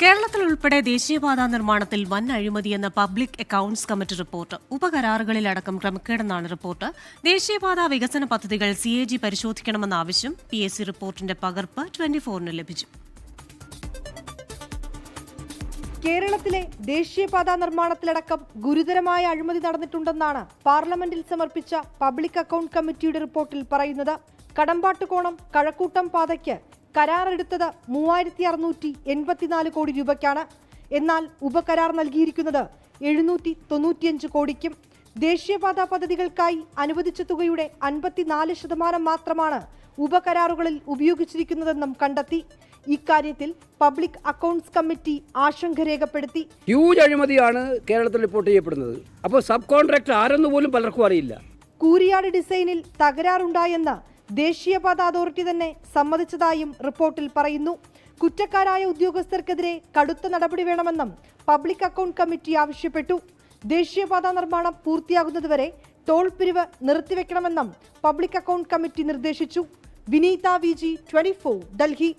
കേരളത്തിൽ ഉൾപ്പെടെ ദേശീയപാതാ നിർമ്മാണത്തിൽ വൻ അഴിമതിയെന്ന പബ്ലിക് അക്കൌണ്ട്സ് കമ്മിറ്റി റിപ്പോർട്ട്. ഉപകരാറുകളിലടക്കം ക്രമക്കേടെന്നാണ് റിപ്പോർട്ട്. ദേശീയപാതാ വികസന പദ്ധതികൾ CAG പരിശോധിക്കണമെന്ന ആവശ്യം PSC റിപ്പോർട്ടിന്റെ പകർപ്പ് 24-ന് ലഭിച്ചു. കേരളത്തിലെ ദേശീയപാതാ നിർമ്മാണത്തിലടക്കം ഗുരുതരമായ അഴിമതി നടന്നിട്ടുണ്ടെന്നാണ് പാർലമെന്റിൽ സമർപ്പിച്ച പബ്ലിക് അക്കൌണ്ട് കമ്മിറ്റിയുടെ റിപ്പോർട്ടിൽ പറയുന്നത്. കടമ്പാട്ടുകോണം കഴക്കൂട്ടം പാതയ്ക്ക് കരാറെടുത്തത് 3684 കോടി രൂപയ്ക്കാണ്. എന്നാൽ ഉപകരാർ നൽകിയിരിക്കുന്നത് 795 കോടിക്കും. ദേശീയപാതാ പദ്ധതികൾക്കായി അനുവദിച്ച തുകയുടെ 54% മാത്രമാണ് ഉപകരാറുകളിൽ ഉപയോഗിച്ചിരിക്കുന്നതെന്നും കണ്ടെത്തി. ഇക്കാര്യത്തിൽ പബ്ലിക് അക്കൌണ്ട്സ് കമ്മിറ്റി ആശങ്ക രേഖപ്പെടുത്തി. ഹ്യൂജ് അഴിമതിയാണ് കേരളത്തിൽ റിപ്പോർട്ട് ചെയ്യപ്പെടുന്നത്. അപ്പോൾ സബ് കോൺട്രാക്ടർ ആരെന്ന് പോലും പലർക്കും അറിയില്ല. കൂരിയാട് ഡിസൈനിൽ തകരാറുണ്ടായെന്ന് ദേശീയപാത അതോറിറ്റി തന്നെ സമ്മതിച്ചതായും റിപ്പോർട്ടിൽ പറയുന്നു. കുറ്റക്കാരായ ഉദ്യോഗസ്ഥർക്കെതിരെ കടുത്ത നടപടി വേണമെന്നും പബ്ലിക് അക്കൌണ്ട് കമ്മിറ്റി ആവശ്യപ്പെട്ടു. ദേശീയപാത നിർമ്മാണം പൂർത്തിയാകുന്നതുവരെ ടോൾ പിരിവ് നിർത്തിവെക്കണമെന്നും പബ്ലിക് അക്കൌണ്ട് കമ്മിറ്റി നിർദ്ദേശിച്ചു. വിനീത VG 24 ഡൽഹി.